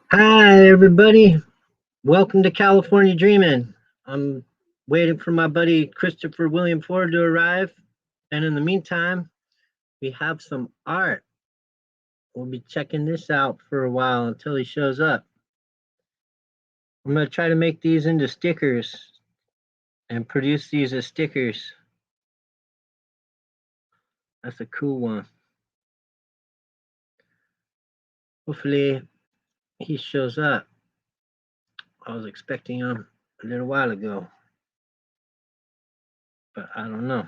Hi, everybody. Welcome to California Dreamin. I'm waiting for my buddy Christopher William Ford to arrive. And in the meantime, we have some art. We'll be checking this out for a while until he shows up. I'm going to try to make these into stickers and produce these as stickers. That's a cool one. Hopefully, he shows up. I was expecting him a little while ago, but I don't know.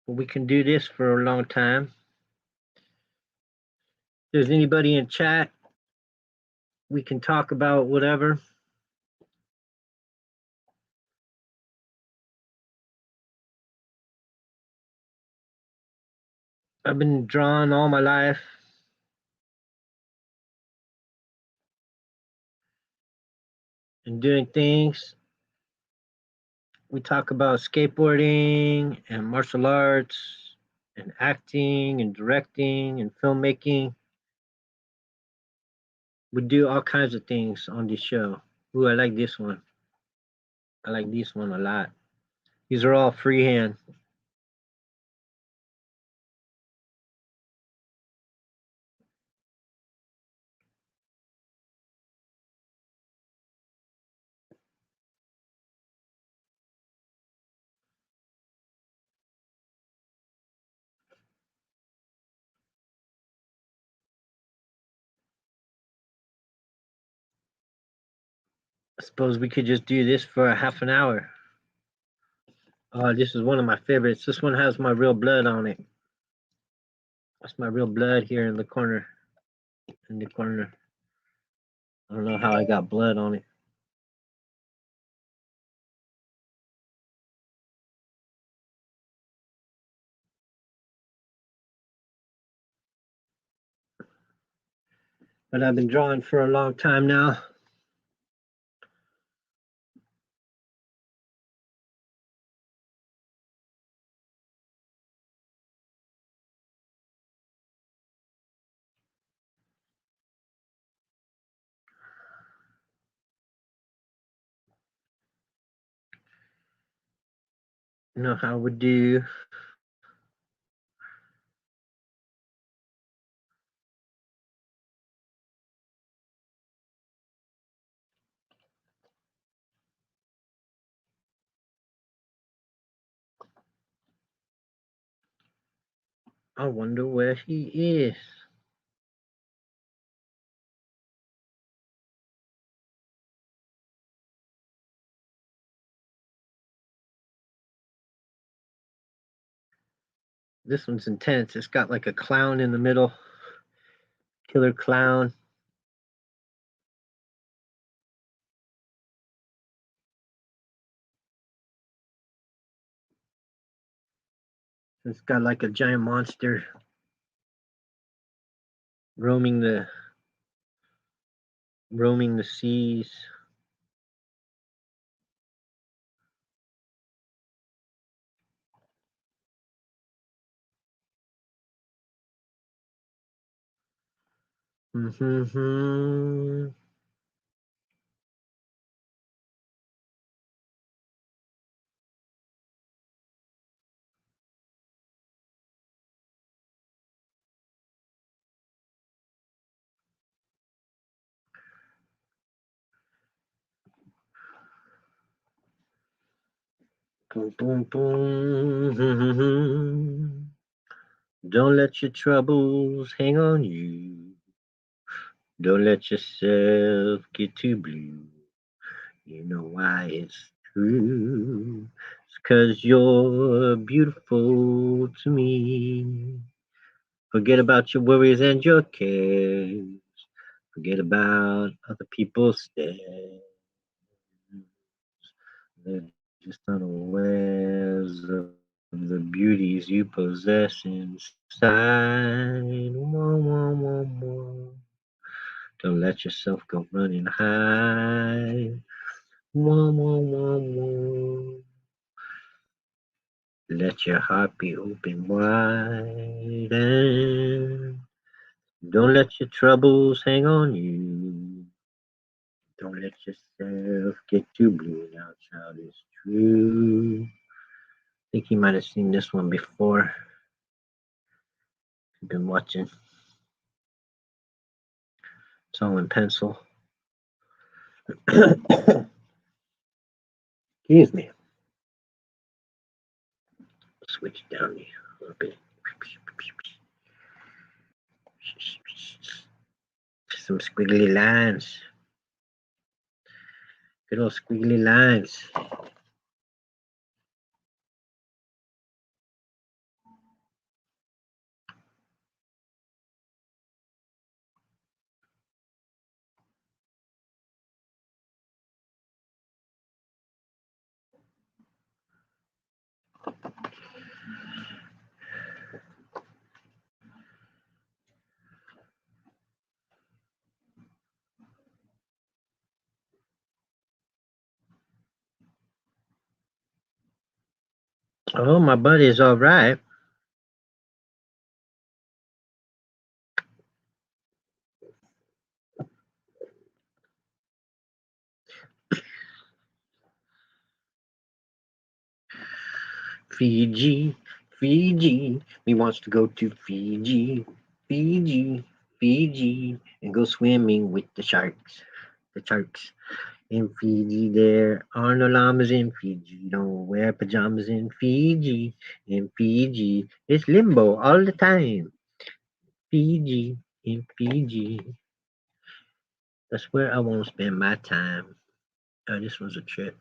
But we can do this for a long time. If there's anybody in chat, we can talk about whatever. I've been drawing all my life. And doing things. We talk about skateboarding and martial arts and acting and directing and filmmaking. We do all kinds of things on this show. Ooh, I like this one. I like this one a lot. These are all freehand. I suppose we could just do this for a half an hour. Oh, this is one of my favorites. This one has my real blood on it. That's my real blood here in the corner. In the corner. I don't know how I got blood on it. But I've been drawing for a long time now. You know how we do. I wonder where he is. This one's intense. It's got like a clown in the middle, killer clown. It's got like a giant monster roaming the seas. Mm-hmm. Boom, boom, boom. Don't let your troubles hang on you. Don't let yourself get too blue. You know why it's true. It's 'cause you're beautiful to me. Forget about your worries and your cares. Forget about other people's stares. They're just unawares of the beauties you possess inside. Wah, wah, wah, wah. Don't let yourself go running high. Wah, wah, wah, wah. Let your heart be open wide and Don't let your troubles hang on you. Don't let yourself get too blue. Now, child, is true. I think you might have seen this one before. You've been watching. It's all in pencil. Excuse me. Switch down a little bit. Some squiggly lines. Good old squiggly lines. Oh, my buddy's all right. Fiji, Fiji. He wants to go to Fiji, Fiji, Fiji, and go swimming with the sharks. The sharks in Fiji. There are no llamas in Fiji. Don't wear pajamas in Fiji. In Fiji, it's limbo all the time. Fiji, in Fiji. That's where I want to spend my time. Oh, this was a trip.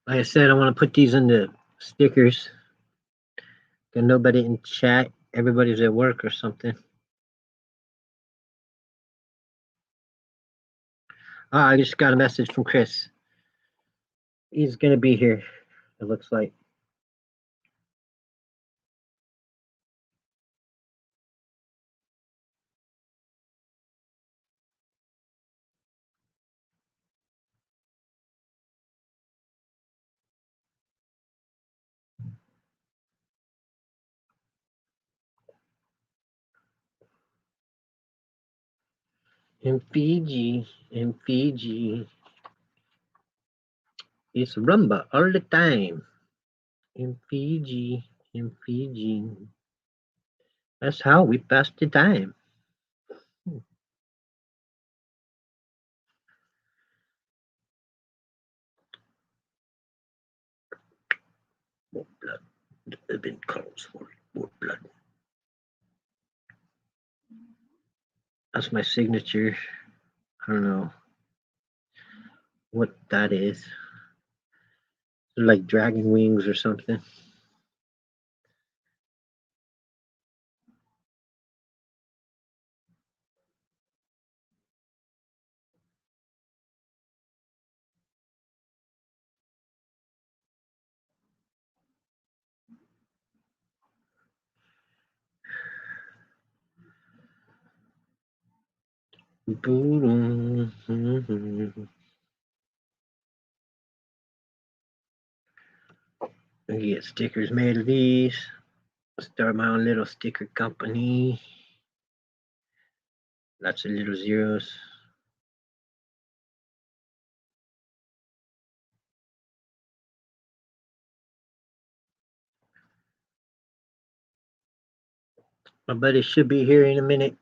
Like I said, I want to put these in the stickers. Got nobody in chat. Everybody's at work or something. Ah, I just got a message from Chris. He's gonna be here. It looks like. In Fiji, it's rumba all the time. In Fiji, that's how we pass the time. More blood. The bin calls for more blood. That's my signature. I don't know what that is. Like dragon wings or something. I get stickers made of these. Start my own little sticker company. Lots of little zeros. My buddy should be here in a minute.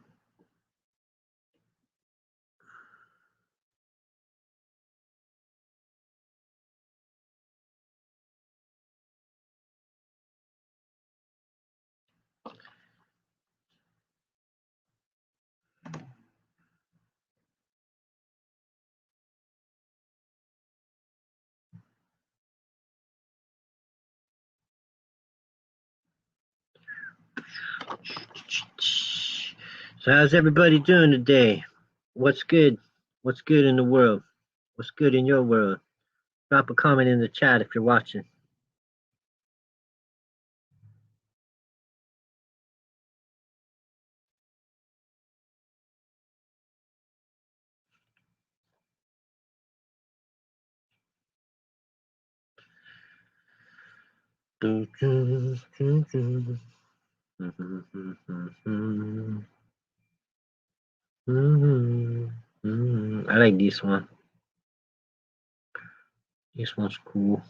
So how's everybody doing today? What's good? What's good in the world? What's good in your world? Drop a comment in the chat if you're watching. I like this one. This one's cool.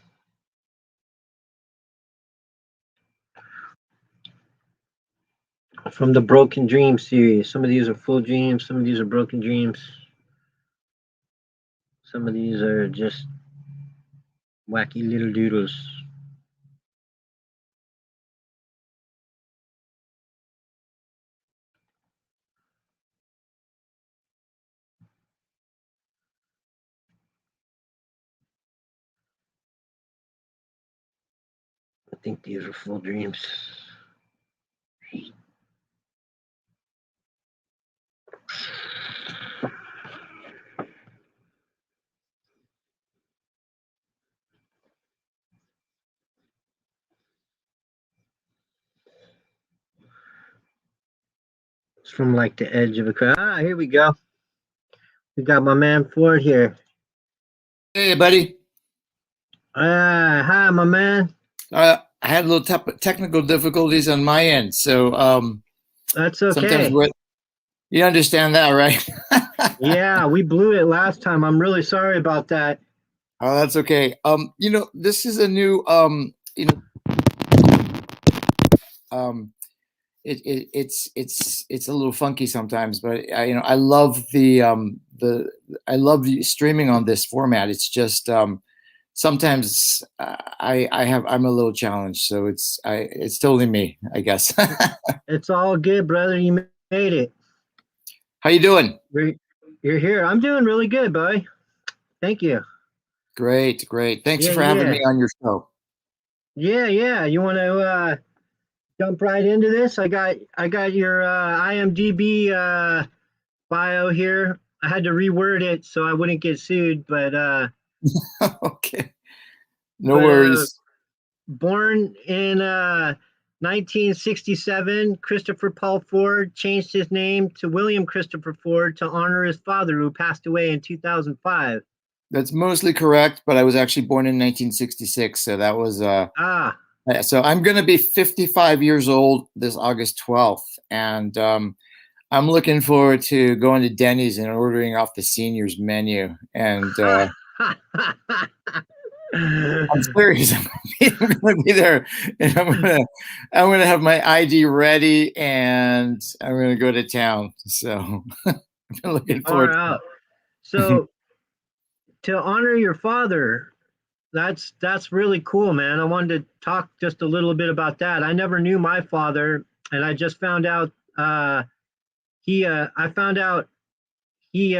From the Broken Dream series. Some of these are full dreams, some of these are broken dreams. Some of these are just wacky little doodles. I think these are full dreams. It's from like the edge of a crowd. Ah, here we go. We got my man Ford here. Hey, buddy. Hi, my man. I had a little technical difficulties on my end, so That's sometimes okay. you understand that, right? Yeah, we blew it last time. I'm really sorry about that. Oh, that's okay. This is a new um, it's a little funky sometimes, but I love I love the streaming on this format. It's just sometimes I'm a little challenged, so it's totally me, I guess. It's all good, brother. You made it. How you doing? You're here. I'm doing really good, buddy. Thank you. Great. Thanks Yeah, for having me yeah. on your show. Yeah. You want to jump right into this? I got your IMDb bio here. I had to reword it so I wouldn't get sued, Okay. No but worries. born in 1967, Christopher Paul Ford changed his name to William Christopher Ford to honor his father, who passed away in 2005. That's mostly correct, but I was actually born in 1966, so that was Ah, so I'm going to be 55 years old this August 12th, and I'm looking forward to going to Denny's and ordering off the seniors menu. And I'm serious. I'm going to be there, and I'm going to have my ID ready, and I'm going to go to town. So I'm looking far forward out. to So to honor your father, that's really cool, man. I wanted to talk just a little bit about that. I never knew my father, and I just found out he I found out he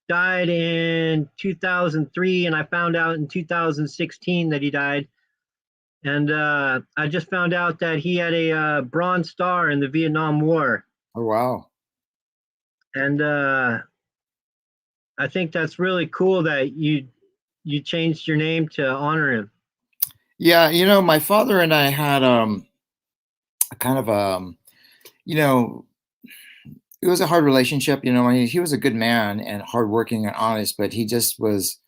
died in 2003, and I found out in 2016 that he died. And I just found out that he had a Bronze Star in the Vietnam War. Oh, wow. And I think that's really cool that you changed your name to honor him. Yeah, my father and I had a kind of you know, it was a hard relationship. He was a good man and hardworking and honest, but he just was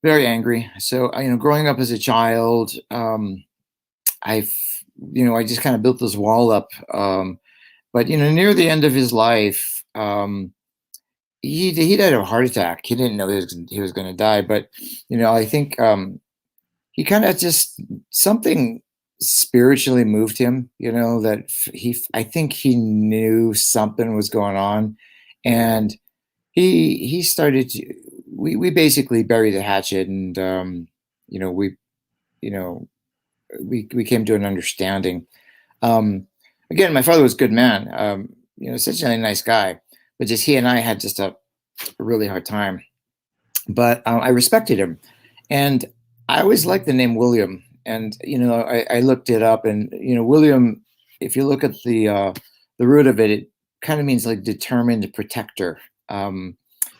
very angry. So, growing up as a child, I, I just kind of built this wall up. But near the end of his life, he died of a heart attack. He didn't know he was going to die, but I think he kind of just something spiritually moved him. That I think he knew something was going on, and he started to. We basically buried the hatchet, and you know we you know we came to an understanding. Um, Again, my father was a good man. Such a nice guy, but just he and I had just a really hard time. But I respected him, and I always liked the name William. And I looked it up, and William. If you look at the root of it, it kind of means like determined protector. Huh.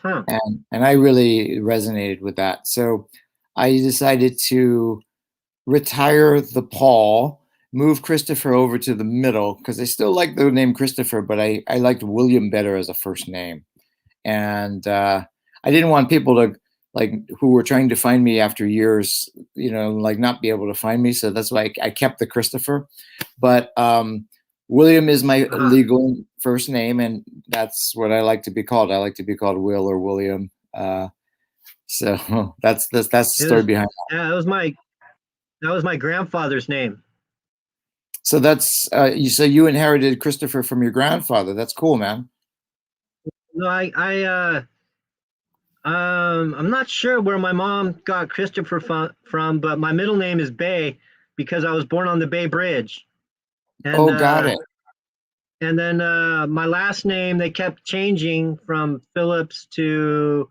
And I really resonated with that. So I decided to retire the Paul, move Christopher over to the middle because I still like the name Christopher, but I liked William better as a first name. And I didn't want people to like who were trying to find me after years, like not be able to find me. So that's why I kept the Christopher. But William is my Uh-huh. legal first name, and that's what I like to be called. I like to be called Will or William. So that's the It story was behind. yeah, that was my grandfather's name. So that's so you inherited Christopher from your grandfather. That's cool, man. No, I'm not sure where my mom got Christopher from, but my middle name is Bay because I was born on the Bay Bridge. And Oh, got it. then my last name they kept changing from Phillips to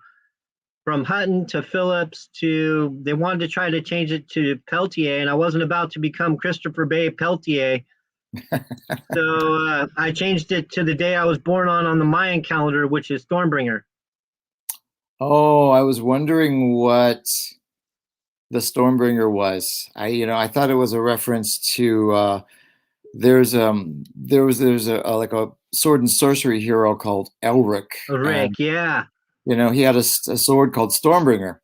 from Hutton to Phillips to they wanted to try to change it to Peltier, and I wasn't about to become Christopher Bay Peltier. So I changed it to the day I was born on the Mayan calendar, which is Stormbringer. Oh, I was wondering what the Stormbringer was. I thought it was a reference to there's a like a sword and sorcery hero called Elric, and Rick, yeah. he had a sword called Stormbringer.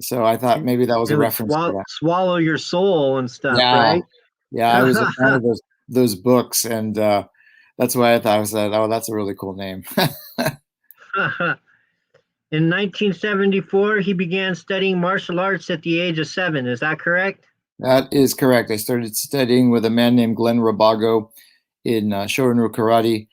So I thought It, maybe that was it a would reference to that. swallow your soul and stuff, Yeah, right? yeah, I was a fan of those books, and that's why I thought I said, oh, that's a really cool name. In 1974, he began studying martial arts at the age of 7. Is that correct? That is correct. I started studying with a man named Glenn Rabago in Shorin Karate.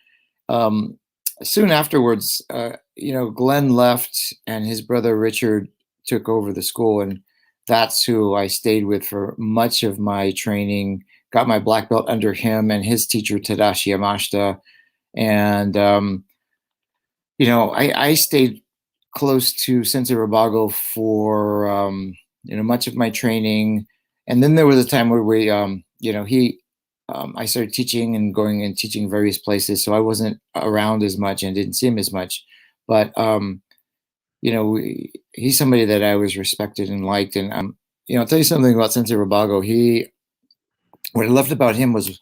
Um, Soon afterwards, Glenn left, and his brother Richard took over the school, and that's who I stayed with for much of my training. Got my black belt under him and his teacher Tadashi Yamashita, and I stayed close to Sensei Rabago for much of my training, and then there was a time where I started teaching and going and teaching various places, so I wasn't around as much and didn't see him as much. But he's somebody that I always respected and liked, and I'll tell you something about Sensei Rabago. What I loved about him was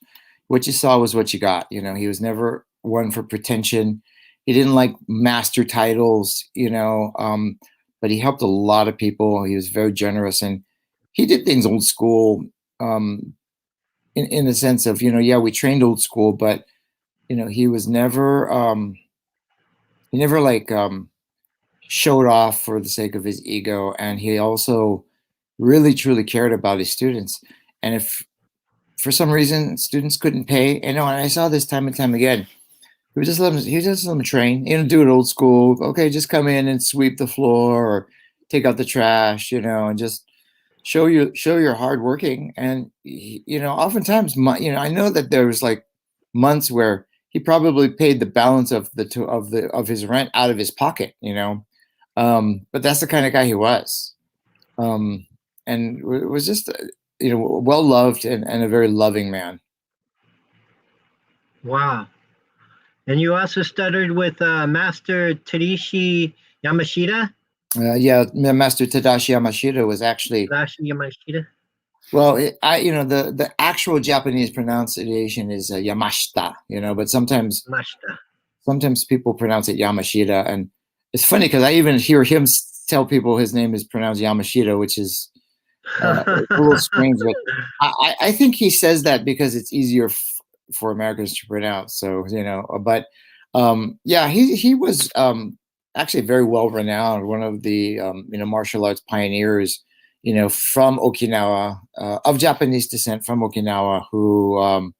what you saw was what you got. He was never one for pretension. He didn't like master titles, but he helped a lot of people. He was very generous, and he did things old school, in the sense of, yeah, we trained old school, but he was never like showed off for the sake of his ego, and he also really truly cared about his students. And if for some reason students couldn't pay, and I saw this time and time again. He would just let them train, do it old school. Okay, just come in and sweep the floor or take out the trash, and just show your hard working. And oftentimes, I know that there was like months where he probably paid the balance of his rent out of his pocket, but that's the kind of guy he was, um, and was just well loved and a very loving man. Wow. And you also studied with Master Tadashi Yamashita? Yeah, Master Tadashi Yamashita was actually, Tadashi Yamashita? well, the actual Japanese pronunciation is Yamashita, but Mashita. sometimes people pronounce it Yamashita, and it's funny because I even hear him tell people his name is pronounced Yamashita, which is a little strange. But I think he says that because it's easier for Americans to pronounce. So but yeah, he was actually very well renowned, one of the martial arts pioneers, from Okinawa, of Japanese descent from Okinawa, who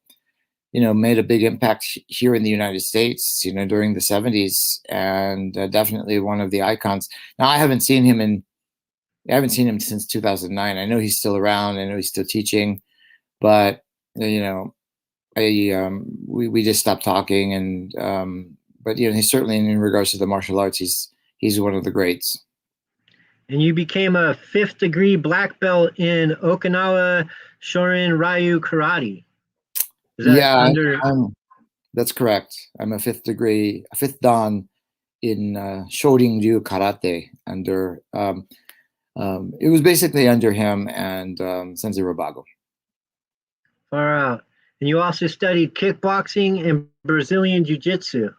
made a big impact here in the United States, during the 70s, and definitely one of the icons. Now, I haven't seen him since 2009. I know he's still around. I know he's still teaching, but we just stopped talking. And but he's certainly, in regards to the martial arts, he's one of the greats. And you became a fifth degree black belt in Okinawa Shorin Ryu Karate. Is that Yeah, under? that's correct. I'm a fifth dan in Shorin Ryu Karate under. It was basically under him and Sensei Robago. Far out. And you also studied kickboxing and Brazilian Jiu Jitsu.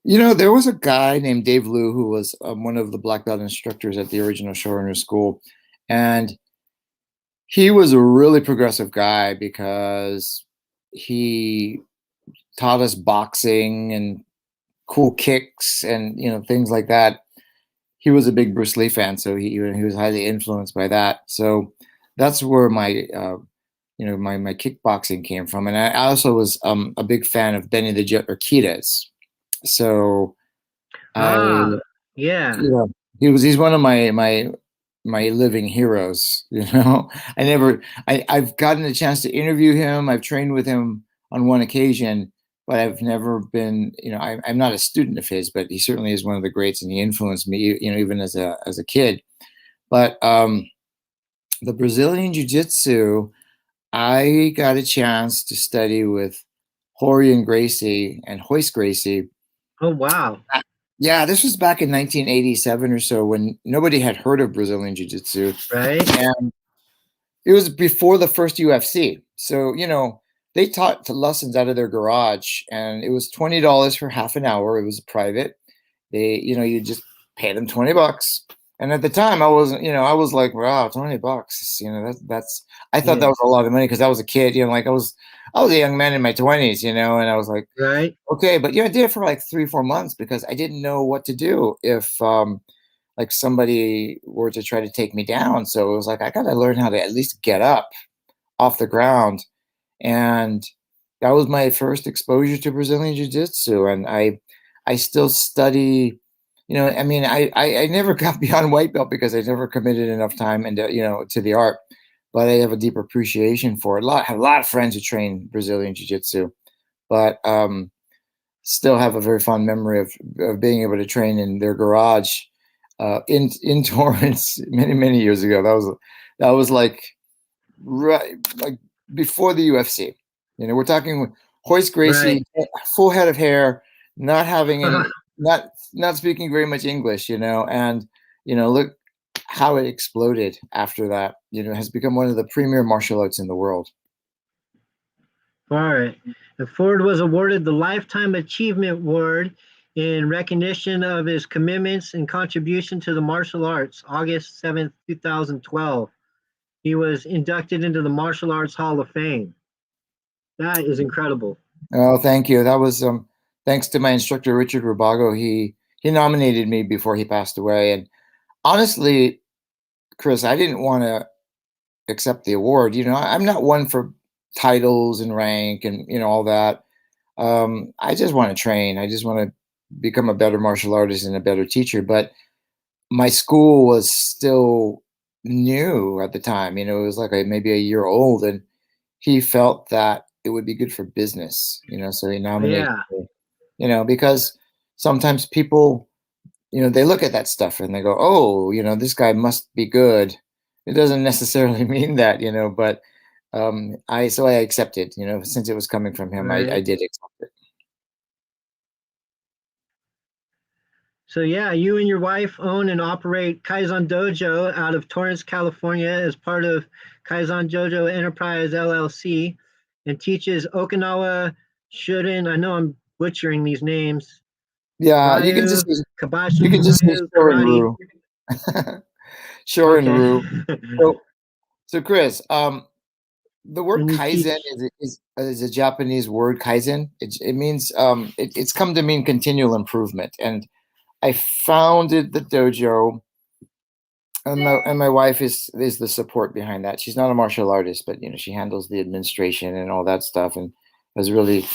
There was a guy named Dave Liu who was one of the black belt instructors at the original showrunner school, and he was a really progressive guy because he taught us boxing and cool kicks and things like that. He was a big Bruce Lee fan, so he was highly influenced by that. So that's where my kickboxing came from, and I also was a big fan of Benny the Jet Urquidez. So I, Ah, yeah, he's one of my living heroes. I've gotten a chance to interview him. I've trained with him on one occasion, but I've never been, I'm not a student of his, but he certainly is one of the greats, and he influenced me, even as a kid. But the Brazilian Jiu-Jitsu, I got a chance to study with Horian Gracie and Hoist Gracie. oh wow, Yeah, this was back in 1987 or so when nobody had heard of Brazilian Jiu-Jitsu. right? And it was before the first UFC. So, they taught lessons out of their garage, and it was $20 for half an hour. It was private. You just pay them $20. And at the time I was like, wow, $20. I thought that Yeah, was a lot of money because I was a kid, like I was a young man in my 20s, and I was like, right, okay, but I did it for like 3 or 4 months because I didn't know what to do if like somebody were to try to take me down. So it was like I got to learn how to at least get up off the ground, and that was my first exposure to Brazilian Jiu-Jitsu. And I still study. I mean, I never got beyond white belt because I never committed enough time into to the art, but I have a deep appreciation for it. I have a lot of friends who train Brazilian Jiu-Jitsu, but still have a very fond memory of being able to train in their garage in Torrance many years ago. That was like right like before the UFC. We're talking Hoist right. Gracie, full head of hair, not having any, not speaking very much English, and look how it exploded after that. Has become one of the premier martial arts in the world. All right. And Ford was awarded the Lifetime Achievement Award in recognition of his commitments and contribution to the martial arts, August 7th, 2012. He was inducted into the Martial Arts Hall of Fame. That is incredible. Oh, thank you. That was thanks to my instructor Richard Rubago. He nominated me before he passed away, and honestly, Chris, I didn't want to accept the award. I'm not one for titles and rank and all that. I just want to train. I just want to become a better martial artist and a better teacher. But my school was still new at the time. It was like maybe a year old, and he felt that it would be good for business. So he nominated Yeah, me. Because sometimes people, they look at that stuff and they go, oh, this guy must be good. It doesn't necessarily mean that, but I accepted, since it was coming from him, I right. did accept it. So yeah, you and your wife own and operate Kaizen Dojo out of Torrance, California, as part of Kaizen Dojo Enterprise LLC, and teaches Okinawa Shuden. I know I'm butchering these names. Yeah, Ryu, you can just say Kabashi, Shorin Karate. Rue. Shorin Okay. Rue. So Chris, the word And you kaizen teach. is a Japanese word. Kaizen. It means it's come to mean continual improvement. And I founded the dojo, and my wife is the support behind that. She's not a martial artist, but she handles the administration and all that stuff, and has really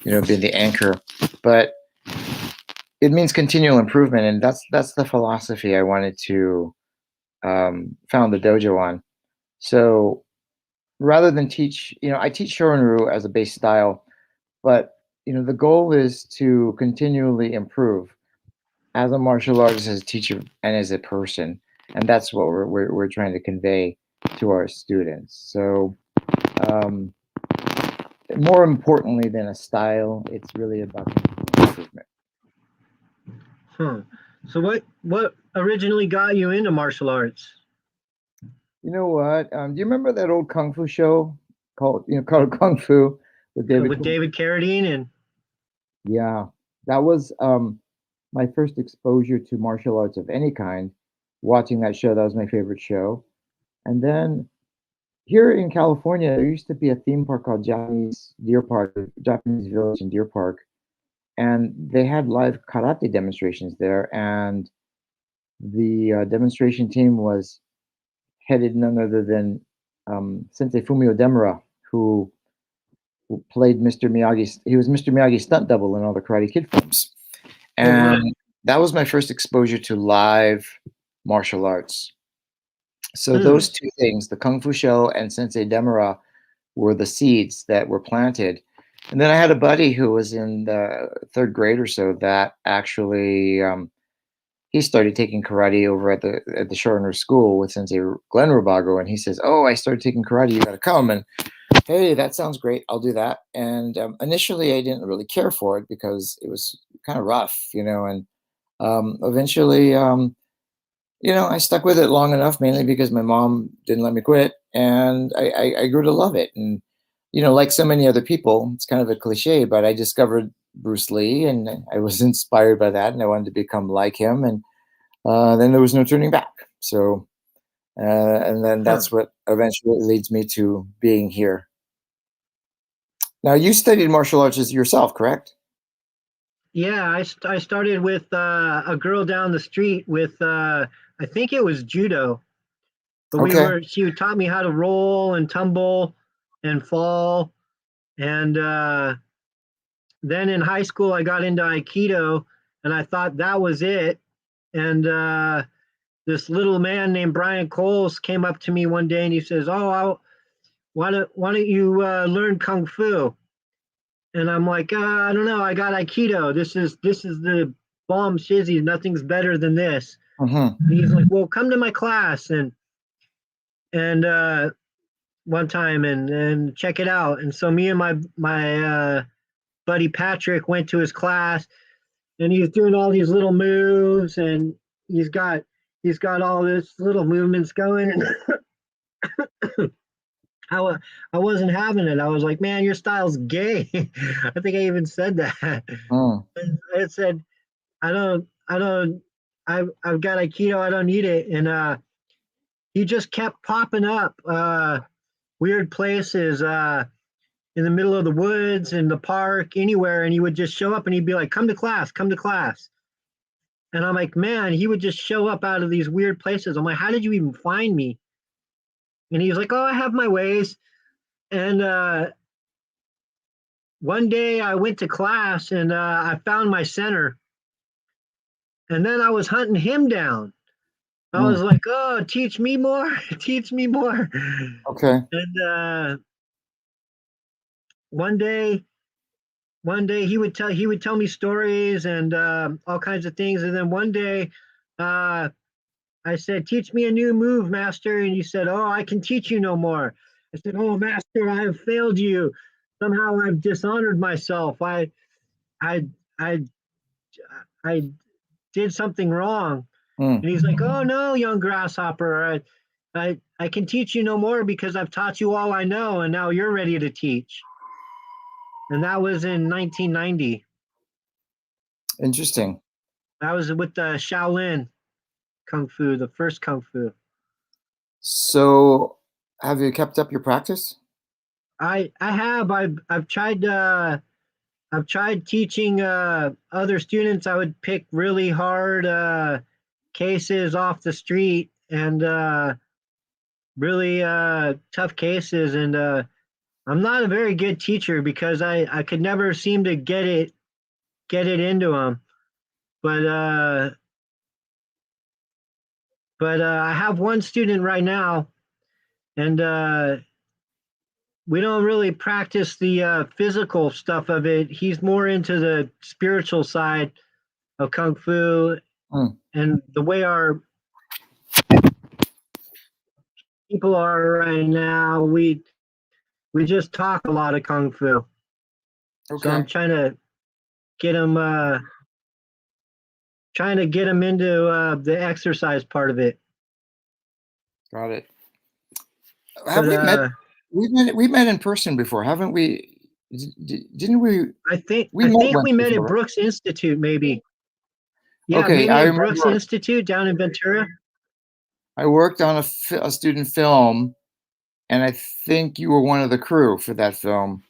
been the anchor. But it means continual improvement, and that's the philosophy I wanted to found the dojo on. So rather than teach, I teach Shorin-ryu as a base style, but the goal is to continually improve as a martial artist, as a teacher, and as a person, and that's what we're trying to convey to our students. So um, more importantly than a style, it's really about improvement. Huh. So what originally got you into martial arts? You know what? Do you remember that old kung fu show called Kung Fu with David? With David Carradine and Yeah, that was my first exposure to martial arts of any kind. Watching that show, that was my favorite show. And then here in California, there used to be a theme park called Japanese Deer Park, Japanese Village in Deer Park, and they had live karate demonstrations there. And the demonstration team was headed none other than Sensei Fumio Demura, who played Mr. Miyagi. He was Mr. Miyagi's stunt double in all the Karate Kid films, Oh wow. and that was my first exposure to live martial arts. So Hmm. those two things, the Kung Fu show and Sensei Demura, were the seeds that were planted. And then I had a buddy who was in the third grade or so that actually he started taking karate over at the Shorener School with Sensei Glenn Rubago, and he says, "Oh, I started taking karate. You got to come." And hey, that sounds great. I'll do that. And initially, I didn't really care for it because it was kind of rough, And eventually, I stuck with it long enough, mainly because my mom didn't let me quit, and I grew to love it. And like so many other people, it's kind of a cliche, but I discovered Bruce Lee, and I was inspired by that, and I wanted to become like him. And then there was no turning back. So, and then Huh. that's what eventually leads me to being here. Now, you studied martial arts yourself, correct? Yeah, I started with a girl down the street with I think it was judo, but Okay. she taught me how to roll and tumble and fall, and then in high school I got into aikido, and I thought that was it. And this little man named Brian Coles came up to me one day and he says, "Oh, why don't you learn kung fu?" And I'm like, I don't know. I got Aikido. This is the bomb shizzy. Nothing's better than this. Hmm. And he's like, well, come to my class and one time and check it out. And so me and my buddy Patrick went to his class, and he's doing all these little moves, and he's got he's got all this little movements going. And I, I wasn't having it. I was like, man, your style's gay. I think I even said that. Mm. I said, I've got Aikido, I don't need it. And he just kept popping up weird places in the middle of the woods, in the park, anywhere, and he would just show up and he'd be like, come to class, come to class. And I'm like, man, he would just show up out of these weird places. I'm like, how did you even find me? And he was like, oh, I have my ways. And one day I went to class and I found my center, and then I was hunting him down. I Mm. was like, "Oh, teach me more, teach me more." Okay. And one day, one day he would tell me stories and all kinds of things. And then one day, uh, I said, "Teach me a new move, master." And he said, "Oh, I can teach you no more." I said, "Oh, master, I have failed you. Somehow I've dishonored myself. I, I, I did something wrong." Mm. And he's like, "Oh no, young grasshopper, I can teach you no more because I've taught you all I know, and now you're ready to teach." And that was in 1990. Interesting. That was with the Shaolin Kung Fu, the first Kung Fu. So, have you kept up your practice? I have I've tried teaching other students. I would pick really hard cases off the street and really tough cases, and I'm not a very good teacher because I could never seem to get it into them. But I have one student right now, and we don't really practice the physical stuff of it. He's more into the spiritual side of kung fu, Mm. and the way our people are right now, we just talk a lot of kung fu. So I'm Okay. uh, trying to get him into the exercise part of it. Got it. Have But we met? We met in person before, haven't we? Didn't we? I think We I met think once we met at before, right? Brooks Institute, maybe. Yeah, Okay, maybe I at Brooks remember Institute down in Ventura. I worked on a student film, and I think you were one of the crew for that film.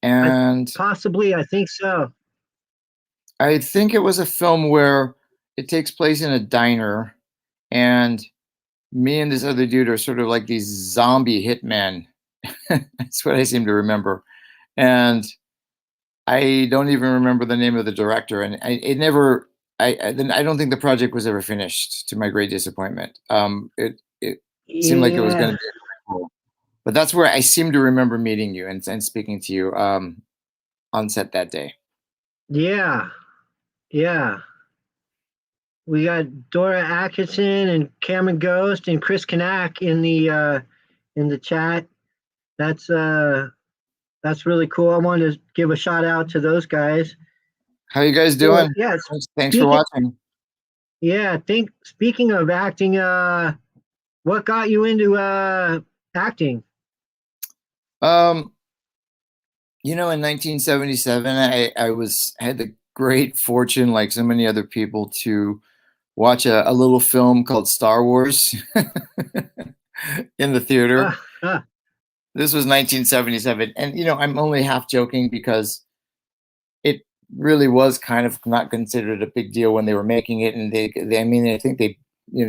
I And possibly, I think so. I think it was a film where it takes place in a diner, and me and this other dude are sort of like these zombie hitmen. That's what I seem to remember. And I don't even remember the name of the director, and it never. I don't think the project was ever finished. To my great disappointment, it seemed like it was going Yeah, to be cool. But that's where I seem to remember meeting you and speaking to you on set that day. yeah, yeah. We got Dora Atkinson and Cameron Ghost and Chris Kanak in the chat. That's uh that's really cool. I wanted to give a shout out to those guys. How you guys So doing? yeah, Thanks for speaking watching. think speaking of acting, what got you into acting? Um, in 1977, I had the great fortune, like so many other people, to watch a little film called Star Wars in the theater. Uh, uh, This was 1977, and I'm only half joking because it really was kind of not considered a big deal when they were making it, and I mean, I think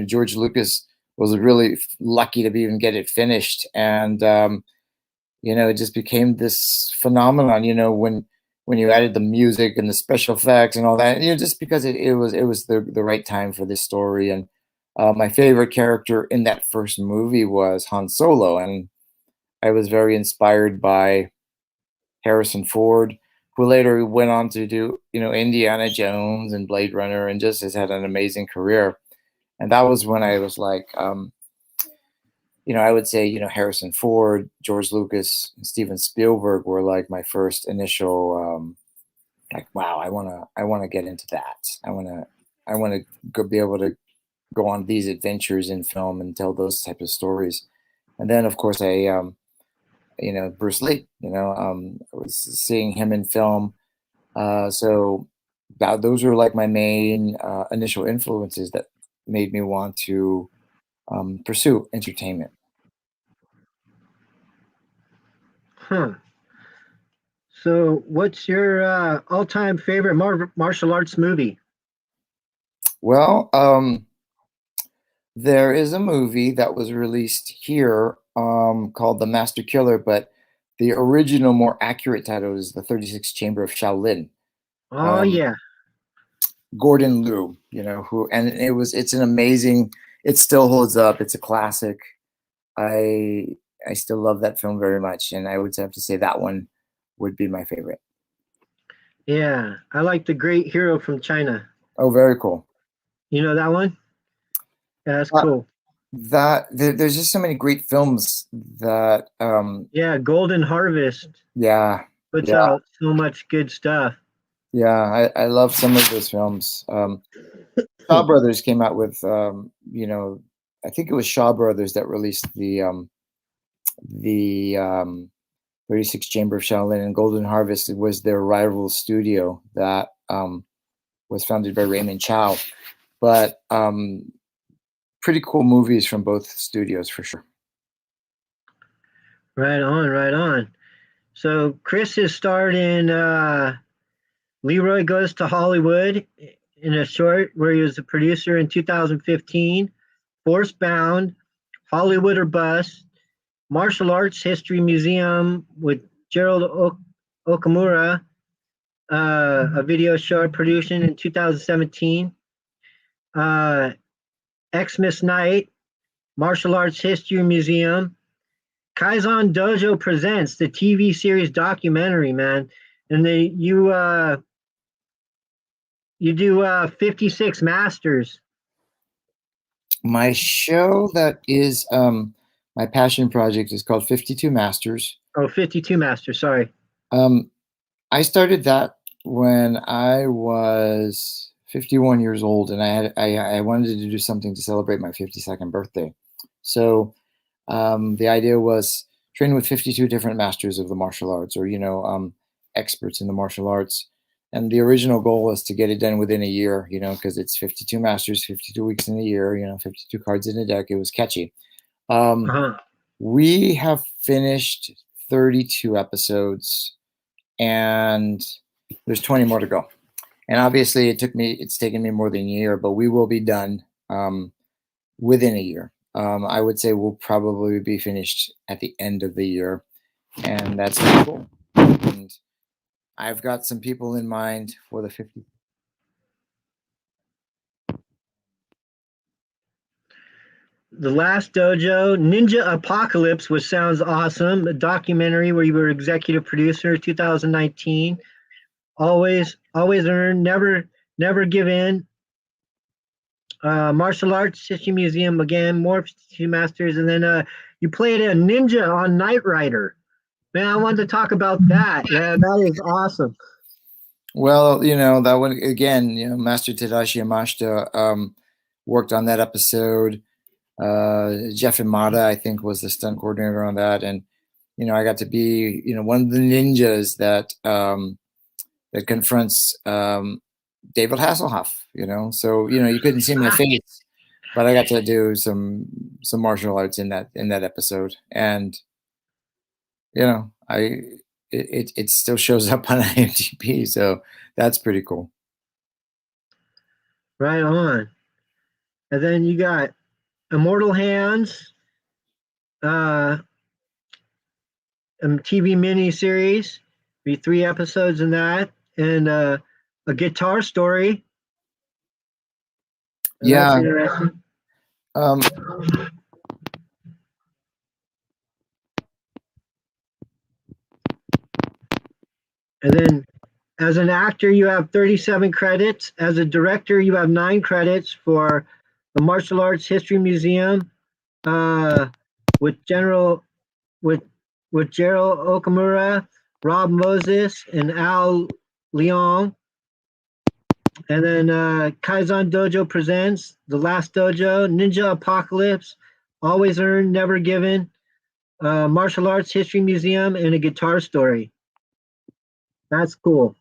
George Lucas was really lucky to even get it finished, and it just became this phenomenon. When you added the music and the special effects and all that, just because it was the right time for this story. And my favorite character in that first movie was Han Solo, and I was very inspired by Harrison Ford, who later went on to do, Indiana Jones and Blade Runner, and just has had an amazing career. And that was when I was like, I would say, Harrison Ford, George Lucas, and Steven Spielberg were like my first initial, like, wow, I want to get into that. I want to be able to go on these adventures in film and tell those type of stories. And then, of course, Bruce Lee. I was seeing him in film. So those were like my main initial influences that made me want to pursue entertainment. huh. So, what's your all-time favorite martial arts movie? Well, there is a movie that was released here called The Master Killer, but the original, more accurate title is The 36th Chamber of Shaolin. Oh Um, yeah, Gordon Liu, and it's an amazing, it still holds up. It's a classic. I I still love that film very much, and I would have to say that one would be my favorite. yeah. I like The Great Hero from China. Oh, very cool. You know that one? Yeah, that's Uh, cool. there's just so many great films that Yeah, Golden Harvest yeah, puts yeah, out so much good stuff. yeah. I love some of those films. Shaw Brothers came out with I think it was Shaw Brothers that released the 36 Chamber of Shaolin, and Golden Harvest was their rival studio that was founded by Raymond Chow. But pretty cool movies from both studios for sure. Right on, right on. So Chris has starred in Leroy Goes to Hollywood in a short where he was a producer in 2015, Force Bound, Hollywood or Bust, Martial Arts History Museum with Gerald Okamura, a video short production in 2017, uh, Xmas Night, Martial Arts History Museum, Kaizen Dojo Presents, the TV series documentary, man. And you do 56 Masters. My show that is my passion project is called 52 Masters. Oh, 52 Masters, sorry. Um, I started that when I was 51 years old, and I wanted to do something to celebrate my 52nd birthday. So the idea was train with 52 different masters of the martial arts, or experts in the martial arts, And the original goal was to get it done within a year, because it's 52 masters, 52 weeks in a year, 52 cards in a deck. It was catchy. Uh-huh. We have finished 32 episodes, and there's 20 more to go. And obviously, it's taken me more than a year, but we will be done within a year. I would say we'll probably be finished at the end of the year, and that's pretty cool. And I've got some people in mind for the 50. The Last Dojo, Ninja Apocalypse, which sounds awesome. A documentary where you were executive producer, 2019. Always earn, never give in. Martial Arts History Museum again, more 52 Masters, and then you played a ninja on Knight Rider. Man, I wanted to talk about that. Yeah, that is awesome. Well, that one again. Master Tadashi Yamashita worked on that episode. Jeff Imada, I think, was the stunt coordinator on that, and I got to be one of the ninjas that confronts David Hasselhoff. So you couldn't see my face, but I got to do some martial arts in that episode, and it still shows up on IMDb, so that's pretty cool. Right on. And then you got Immortal Hands, a TV miniseries, be 3 episodes in that, and a guitar story. Yeah. That's interesting. And then as an actor, you have 37 credits. As a director, you have 9 credits for the Martial Arts History Museum, with General with Gerald Okamura, Rob Moses, and Al Leong. And then Kaizen Dojo presents The Last Dojo, Ninja Apocalypse, Always Earned, Never Given, Martial Arts History Museum, and a guitar story. That's cool.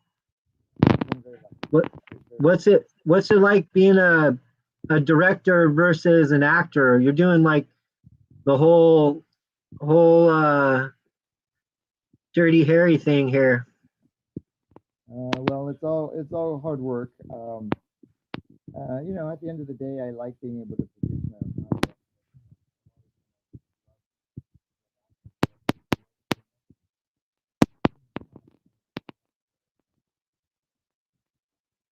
What's it like being a director versus an actor? You're doing like the whole Dirty Harry thing here. Well, it's all hard work. At the end of the day, I like being able to produce my own content.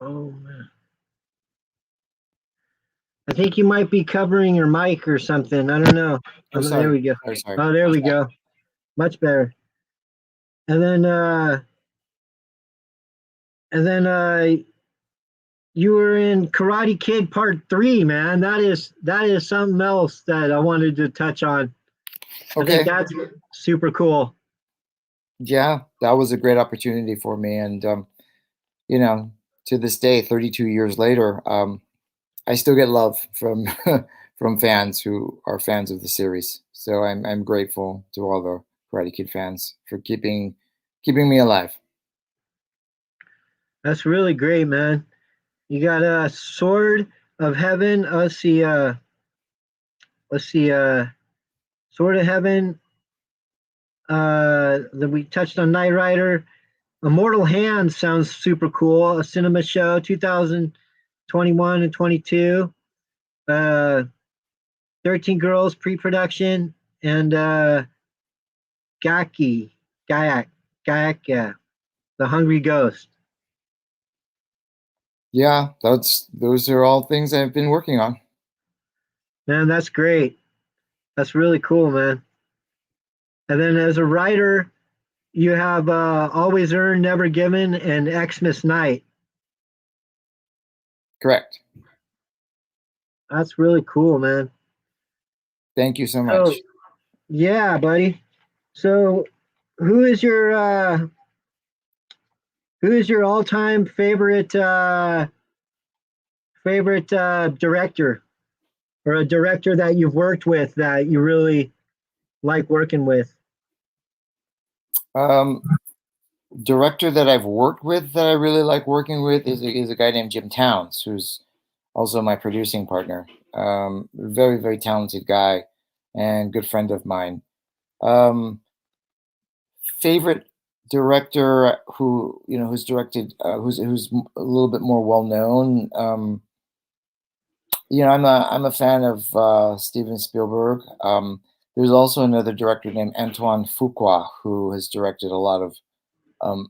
Oh man. I think you might be covering your mic or something. I don't know. Oh, There we go. Sorry. Oh, there we go. Much better. And then you were in Karate Kid Part 3, man. That is something else that I wanted to touch on. Okay. I think that's super cool. Yeah, that was a great opportunity for me, and to this day, 32 years later, I still get love from from fans who are fans of the series. So I'm grateful to all the Karate Kid fans for keeping me alive. That's really great, man. You got a Sword of Heaven. Let's see. Sword of Heaven. That we touched on Knight Rider. Immortal Hands sounds super cool. A cinema show, 2021 and 22. 13 Girls pre-production, and Gayak, yeah, The Hungry Ghost. Yeah, those are all things I've been working on. Man, that's great. That's really cool, man. And then as a writer, you have Always Earned, Never Given, and Xmas Night. Correct. That's really cool, man. Thank you so much. Yeah, buddy. So, who is your all-time favorite director, or a director that you've worked with that you really like working with? Director that I've worked with that I really like working with is a guy named Jim Towns, who's also my producing partner. Very, very talented guy and good friend of mine. Um, Favorite director who who's directed who's a little bit more well known. I'm a fan of Steven Spielberg. There's also another director named Antoine Fuqua who has directed a lot of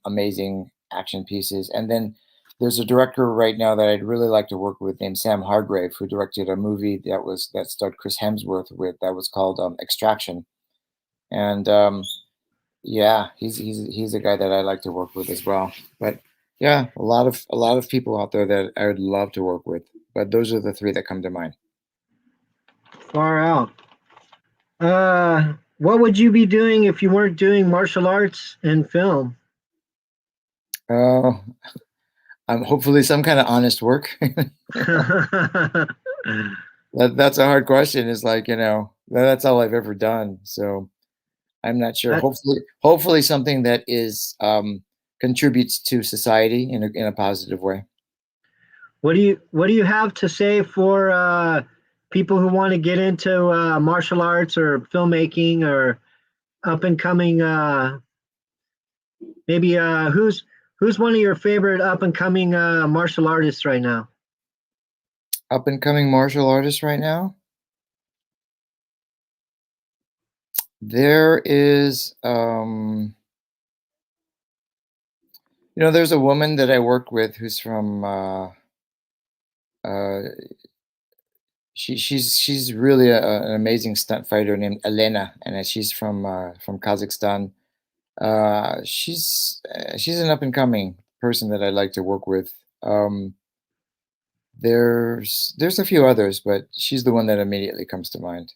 amazing action pieces. And then there's a director right now that I'd really like to work with named Sam Hargrave, who directed a movie that starred Chris Hemsworth with that was called Extraction. And yeah, he's a guy that I like to work with as well. But yeah, a lot of people out there that I would love to work with. But those are the three that come to mind. Far out. What would you be doing if you weren't doing martial arts and film? Uh, I'm hopefully some kind of honest work. That's a hard question. It's like, that's all I've ever done. So I'm not sure. Uh, Hopefully something that is contributes to society in a positive way. what do you have to say for people who want to get into martial arts or filmmaking or up and coming maybe who's one of your favorite up and coming martial artists right now? Up and coming martial artist right now. There is there's a woman that I work with who's from uh she's really an amazing stunt fighter named Elena, and she's from Kazakhstan. She's an up and coming person that I like to work with. There's a few others, but she's the one that immediately comes to mind.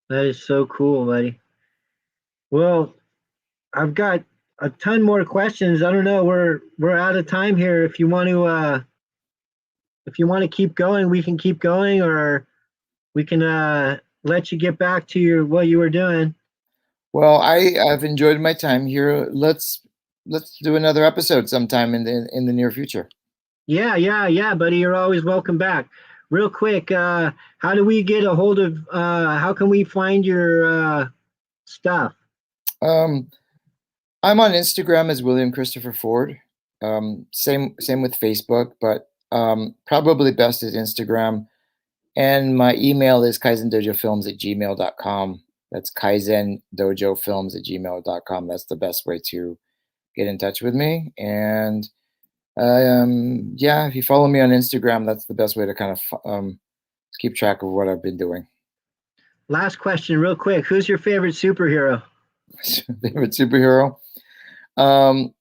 That is so cool, buddy. Well, I've got a ton more questions. I don't know, we're out of time here. If you want to keep going, we can keep going, or we can let you get back to your what you were doing. Well, I've enjoyed my time here. Let's do another episode sometime in the near future. Yeah, yeah, yeah, buddy. You're always welcome back. Real quick, how do we get a hold of? How can we find your stuff? Um, I'm on Instagram as William Christopher Ford. Same with Facebook, but probably best is Instagram. And my email is kaizendojofilms@gmail.com. That's kaizendojofilms@gmail.com. That's the best way to get in touch with me. And yeah, if you follow me on Instagram, that's the best way to kind of keep track of what I've been doing. Last question, real quick. Who's your favorite superhero? Favorite superhero? Um,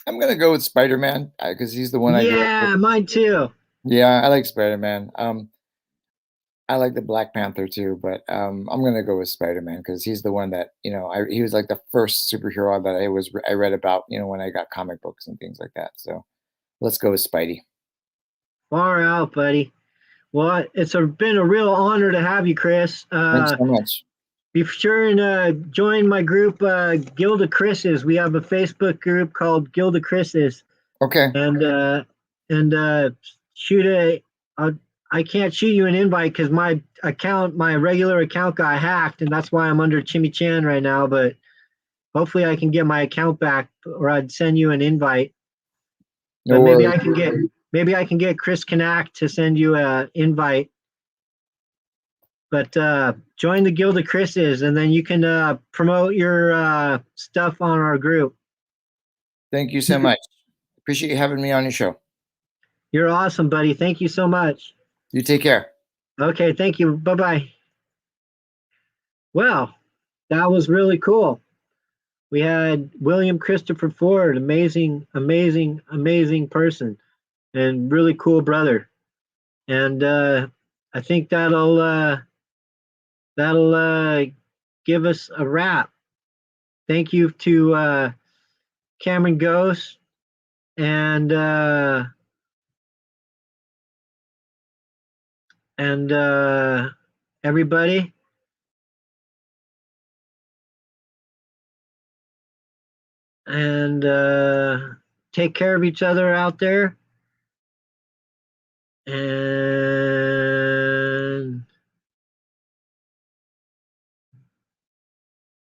I'm gonna go with Spider-Man because he's the one I grew up with. Yeah, mine too. Yeah, I like Spider-Man. I like the Black Panther too, but I'm gonna go with Spider-Man because he's the one that he was like the first superhero that I read about when I got comic books and things like that. So let's go with Spidey. Far out, buddy. Well, been a real honor to have you, Chris. Thanks so much. Be sure and join my group, Gilda Chris's. We have a Facebook group called Gilda Chris's, Okay, and shoot a. I I can't shoot you an invite because my regular account got hacked, and that's why I'm under Chimmy Chan right now. But hopefully, I can get my account back, or I'd send you an invite. no But worries. maybe I can get Chris Kanak to send you an invite. But join the Guild of Chris's, and then you can promote your stuff on our group. Thank you so much. Appreciate you having me on your show. You're awesome, buddy. Thank you so much. You take care. Okay, thank you. Bye bye. Well, that was really cool. We had William Christopher Ford, amazing, amazing, amazing person, and really cool brother. And I think that'll give us a wrap. Thank you to Cameron Ghost and everybody. and take care of each other out there. And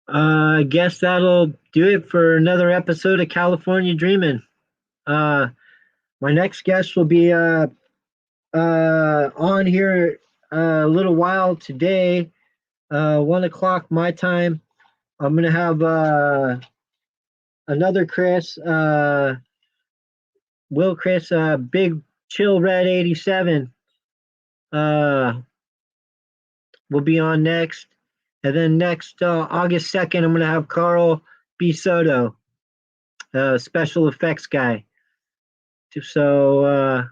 I guess that'll do it for another episode of California Dreamin'. Uh, my next guest will be on here a little while today, 1 o'clock my time. I'm gonna have another Chris, Will Chris, Big Chill Red 87. Uh, will be on next, and then next August 2nd, I'm gonna have Carl B Soto, special effects guy. So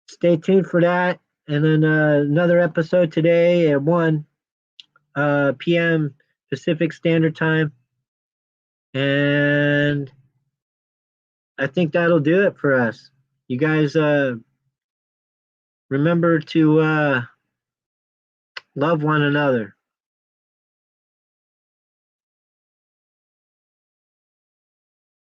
stay tuned for that. And then another episode today at 1 p.m. Pacific Standard Time. And I think that'll do it for us. You guys remember to love one another.